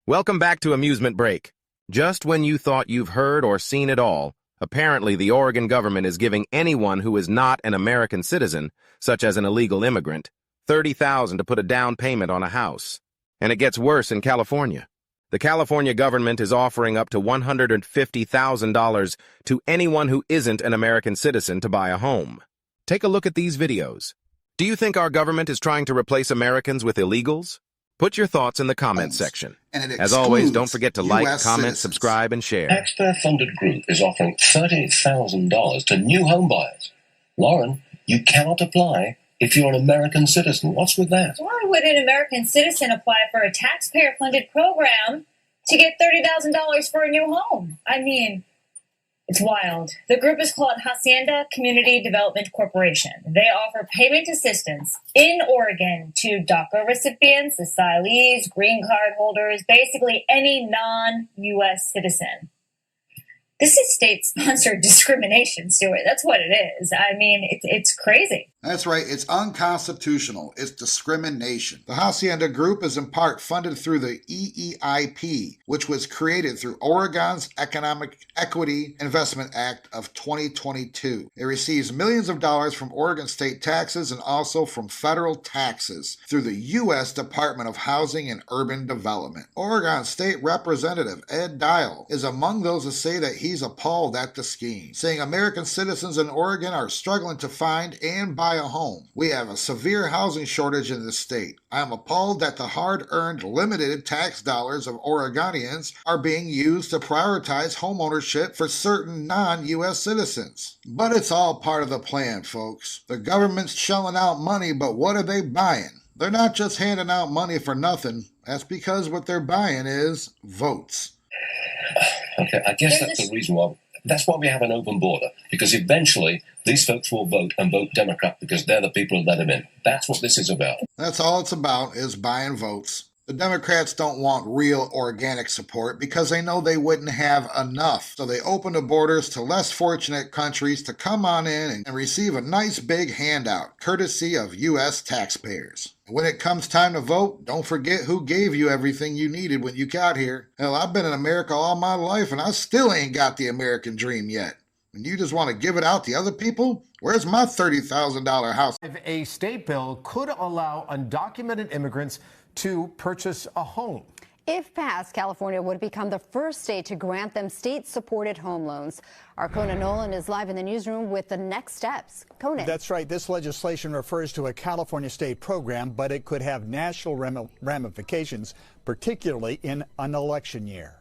Welcome back to Amusement Break. Just when you thought you've heard or seen it all, apparently the Oregon government is giving anyone who is not an American citizen, such as an illegal immigrant, $30,000 to put a down payment on a house. And it gets worse in California. The California government is offering up to $150,000 to anyone who isn't an American citizen to buy a home. Take a look at these videos. Do you think our government is trying to replace Americans with illegals? Put your thoughts in the comments section. As always, don't forget to like, comment, subscribe, and share. Taxpayer-funded group is offering $30,000 to new home buyers. Lauren, you cannot apply if you're an American citizen. What's with that? Why would an American citizen apply for a taxpayer-funded program to get $30,000 for a new home? I mean, it's wild. The group is called Hacienda Community Development Corporation. They offer payment assistance in Oregon to DACA recipients, asylees, green card holders, basically any non-U.S. citizen. This is state-sponsored discrimination, Stuart. That's what it is. I mean, it's crazy. That's right. It's unconstitutional. It's discrimination. The Hacienda Group is in part funded through the EEIP, which was created through Oregon's Economic Equity Investment Act of 2022. It receives millions of dollars from Oregon state taxes and also from federal taxes through the U.S. Department of Housing and Urban Development. Oregon State Representative Ed Dial is among those who say that he's appalled at the scheme, saying American citizens in Oregon are struggling to find and buy a home. We have a severe housing shortage in this state. I am appalled that the hard-earned limited tax dollars of Oregonians are being used to prioritize home ownership for certain non-U.S. citizens. But it's all part of the plan, folks. The government's shelling out money, but what are they buying? They're not just handing out money for nothing. That's because what they're buying is votes. Okay, I guess that's the reason why. That's why we have an open border, because eventually these folks will vote and vote Democrat because they're the people who let them in. That's what this is about. That's all it's about, is buying votes. The Democrats don't want real organic support because they know they wouldn't have enough. So they open the borders to less fortunate countries to come on in and receive a nice big handout, courtesy of U.S. taxpayers. When it comes time to vote, don't forget who gave you everything you needed when you got here. Hell, I've been in America all my life and I still ain't got the American dream yet. And you just want to give it out to other people? Where's my $30,000 house? A state bill could allow undocumented immigrants to purchase a home. If passed, California would become the first state to grant them state-supported home loans. Our Conan Nolan is live in the newsroom with the next steps. Conan. That's right. This legislation refers to a California state program, but it could have national ramifications, particularly in an election year.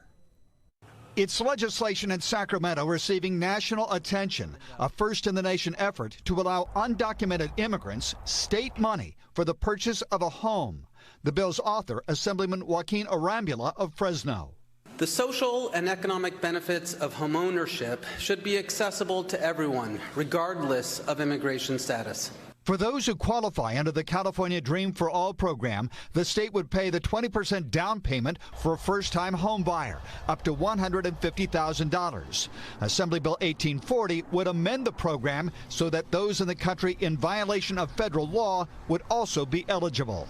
It's legislation in Sacramento receiving national attention, a first-in-the-nation effort to allow undocumented immigrants state money for the purchase of a home. The bill's author, Assemblyman Joaquin Arambula of Fresno. The social and economic benefits of homeownership should be accessible to everyone, regardless of immigration status. For those who qualify under the California Dream for All program, the state would pay the 20% down payment for a first-time home buyer, up to $150,000. Assembly Bill 1840 would amend the program so that those in the country in violation of federal law would also be eligible.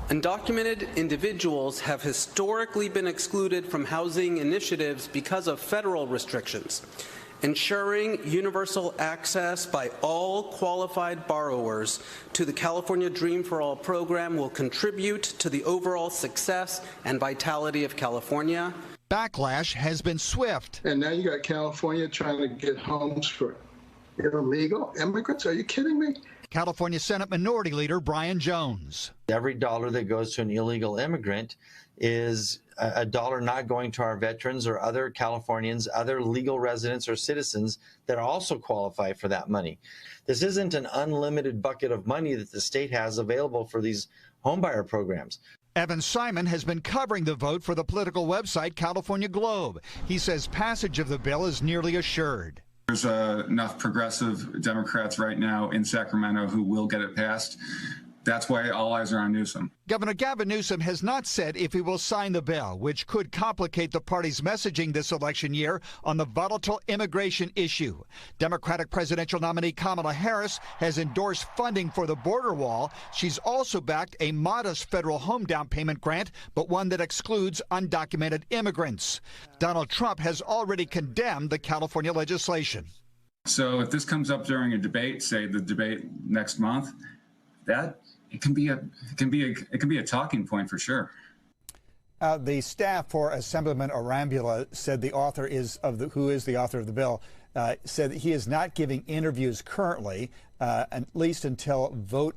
Undocumented individuals have historically been excluded from housing initiatives because of federal restrictions. Ensuring universal access by all qualified borrowers to the California Dream for All program will contribute to the overall success and vitality of California. Backlash has been swift. And now you got California trying to get homes for illegal immigrants? Are you kidding me? California Senate Minority Leader Brian Jones. Every dollar that goes to an illegal immigrant is a dollar not going to our veterans or other Californians, other legal residents or citizens that also qualify for that money. This isn't an unlimited bucket of money that the state has available for these homebuyer programs. Evan Simon has been covering the vote for the political website California Globe. He says passage of the bill is nearly assured. There's enough progressive Democrats right now in Sacramento who will get it passed. that's why all eyes are on Newsom. Governor Gavin Newsom has not said if he will sign the bill, which could complicate the party's messaging this election year on the volatile immigration issue. Democratic presidential nominee Kamala Harris has endorsed funding for the border wall. She's also backed a modest federal home down payment grant, but one that excludes undocumented immigrants. Donald Trump has already condemned the California legislation. So if this comes up during a debate, say the debate next month, that it can be a talking point for sure. The staff for Assemblyman Arambula said the author who is the author of the bill said that he is not giving interviews currently, at least until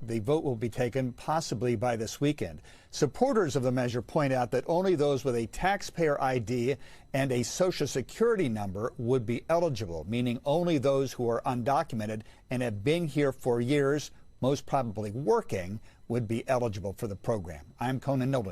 the vote will be taken, possibly by this weekend. Supporters of the measure point out that only those with a taxpayer ID and a Social Security number would be eligible, meaning only those who are undocumented and have been here for years, most probably working, would be eligible for the program. I'm Conan Nolan.